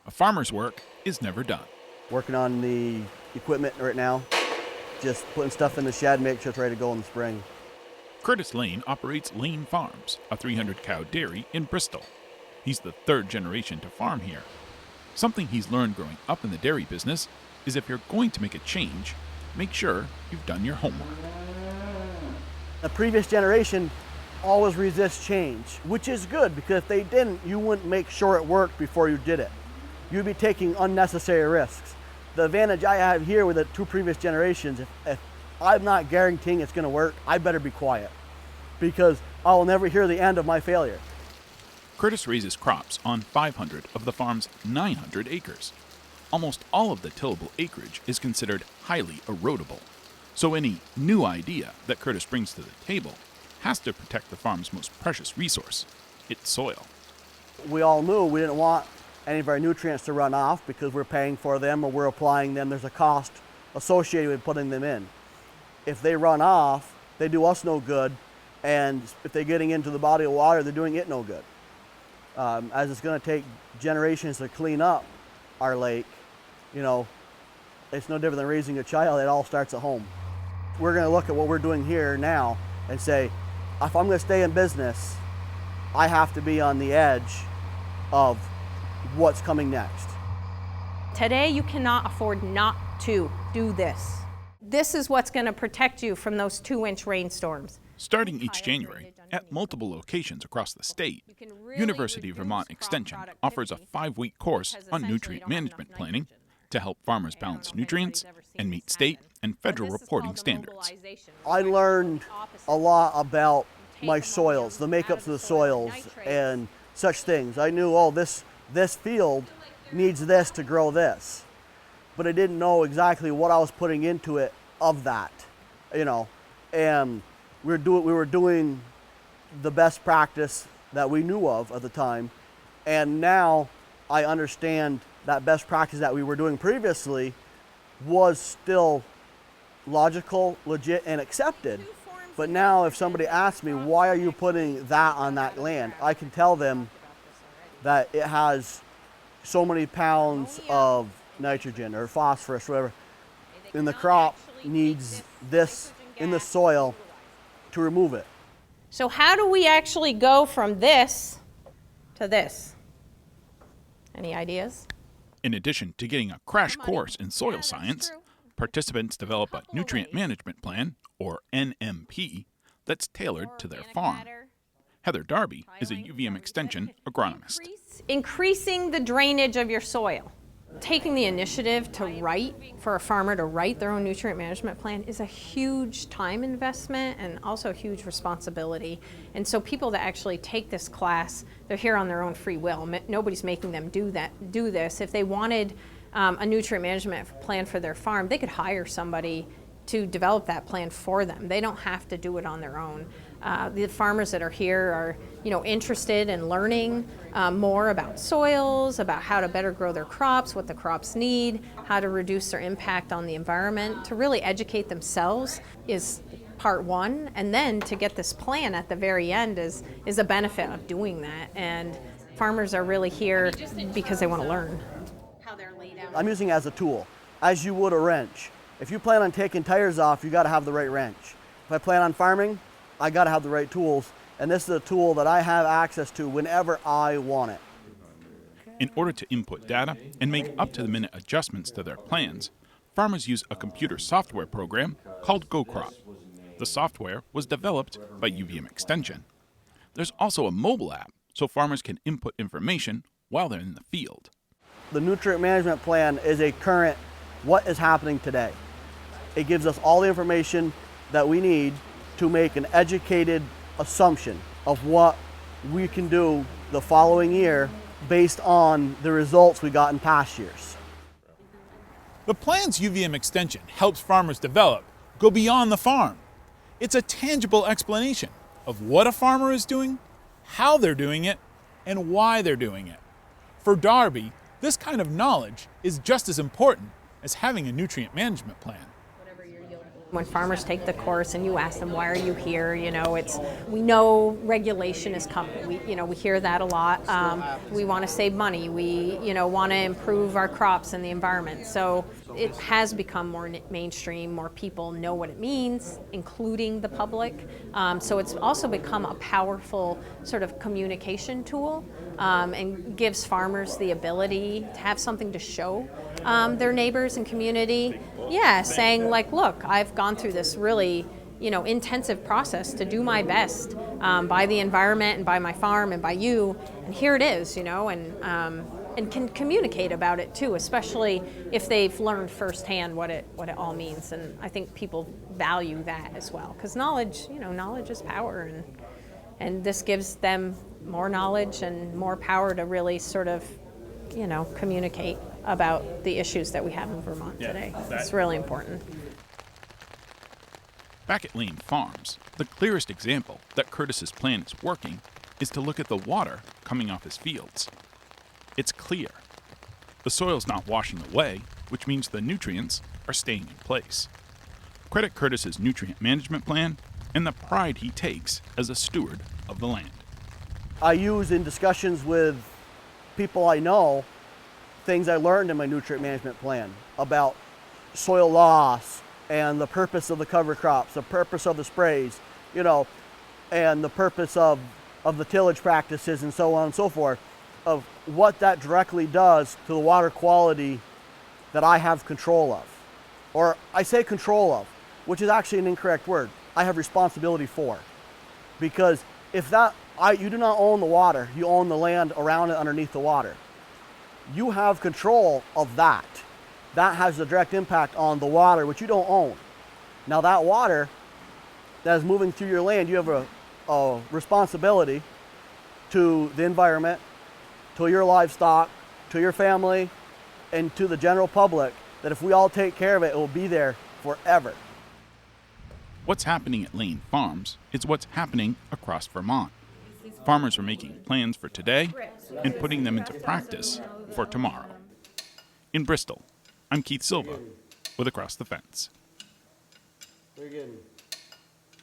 A farmer's work is never done. Working on the equipment right now, just putting stuff in the shed, make sure it's ready to go in the spring. Curtis Lane operates Lane Farms, a 300-cow dairy in Bristol. He's the third generation to farm here. Something he's learned growing up in the dairy business is if you're going to make a change, make sure you've done your homework. The previous generation always resists change, which is good because if they didn't, you wouldn't make sure it worked before you did it. You'd be taking unnecessary risks. The advantage I have here with the two previous generations, if I'm not guaranteeing it's going to work, I better be quiet because I will never hear the end of my failure. Curtis raises crops on 500 of the farm's 900 acres. Almost all of the tillable acreage is considered highly erodible, so any new idea that Curtis brings to the table has to protect the farm's most precious resource, its soil. We all knew we didn't want any of our nutrients to run off because we're paying for them or we're applying them. There's a cost associated with putting them in. If they run off, they do us no good, and if they're getting into the body of water, they're doing it no good. As it's going to take generations to clean up our lake, you know, it's no different than raising a child. It all starts at home. We're going to look at what we're doing here now and say, if I'm going to stay in business, I have to be on the edge of what's coming next. Today, you cannot afford not to do this. This is what's going to protect you from those 2-inch rainstorms. Starting each January, at multiple locations across the state, University of Vermont Extension offers a 5-week course on nutrient management planning to help farmers balance nutrients and meet state and federal reporting standards. I learned a lot about my soils, the makeups of the soils, and such things. I knew, oh, this field needs this to grow this, but I didn't know exactly what I was putting into it of that, you know. And we were doing the best practice that we knew of at the time, and now I understand that best practice that we were doing previously was still logical, legit, and accepted. But now if somebody asks me, why are you putting that on that land? I can tell them that it has so many pounds of nitrogen or phosphorus, whatever, and the crop needs this in the soil to remove it. So how do we actually go from this to this? Any ideas? In addition to getting a crash course in soil science, participants develop a nutrient management plan, or NMP, that's tailored to their farm. Heather Darby is a UVM Extension agronomist. Increasing the drainage of your soil. Taking the initiative to write, for a farmer to write their own nutrient management plan is a huge time investment and also a huge responsibility. And so people that actually take this class, they're here on their own free will. Nobody's making them do this. If they wanted a nutrient management plan for their farm, they could hire somebody to develop that plan for them. They don't have to do it on their own. The farmers that are here are, interested in learning more about soils, about how to better grow their crops, what the crops need, how to reduce their impact on the environment. To really educate themselves is part one, and then to get this plan at the very end is a benefit of doing that. And farmers are really here because they want to learn. I'm using it as a tool, as you would a wrench. If you plan on taking tires off, you got to have the right wrench. If I plan on farming, I got to have the right tools, and this is a tool that I have access to whenever I want it. In order to input data and make up-to-the-minute adjustments to their plans, farmers use a computer software program called GoCrop. The software was developed by UVM Extension. There's also a mobile app so farmers can input information while they're in the field. The nutrient management plan is a current what is happening today. It gives us all the information that we need to make an educated assumption of what we can do the following year based on the results we got in past years. The plans UVM Extension helps farmers develop go beyond the farm. It's a tangible explanation of what a farmer is doing, how they're doing it, and why they're doing it. For Darby, this kind of knowledge is just as important as having a nutrient management plan. When farmers take the course and you ask them, why are you here? We know regulation is coming. We hear that a lot. We want to save money. We, want to improve our crops and the environment. So it has become more mainstream. More people know what it means, including the public. So it's also become a powerful sort of communication tool and gives farmers the ability to have something to show their neighbors and community. Yeah, saying like, look, I've gone through this really, intensive process to do my best by the environment and by my farm and by you, and here it is, and can communicate about it too, especially if they've learned firsthand what it all means. And I think people value that as well, because knowledge is power, and this gives them more knowledge and more power to really sort of, communicate about the issues that we have in Vermont today. It's really important. Back at Lane Farms, the clearest example that Curtis's plan is working is to look at the water coming off his fields. It's clear. The soil's not washing away, which means the nutrients are staying in place. Credit Curtis's nutrient management plan and the pride he takes as a steward of the land. I use in discussions with people I know things I learned in my nutrient management plan about soil loss and the purpose of the cover crops, the purpose of the sprays, and the purpose of the tillage practices and so on and so forth, of what that directly does to the water quality that I have control of. Or I say control of, which is actually an incorrect word. I have responsibility for. Because if you do not own the water, you own the land around it, underneath the water. You have control of that. That has a direct impact on the water, which you don't own. Now that water that is moving through your land, you have a responsibility to the environment, to your livestock, to your family, and to the general public, that if we all take care of it, it will be there forever. What's happening at Lane Farms is what's happening across Vermont. Farmers are making plans for today and putting them into practice for tomorrow. In Bristol, I'm Keith Silva with Across the Fence. Very good.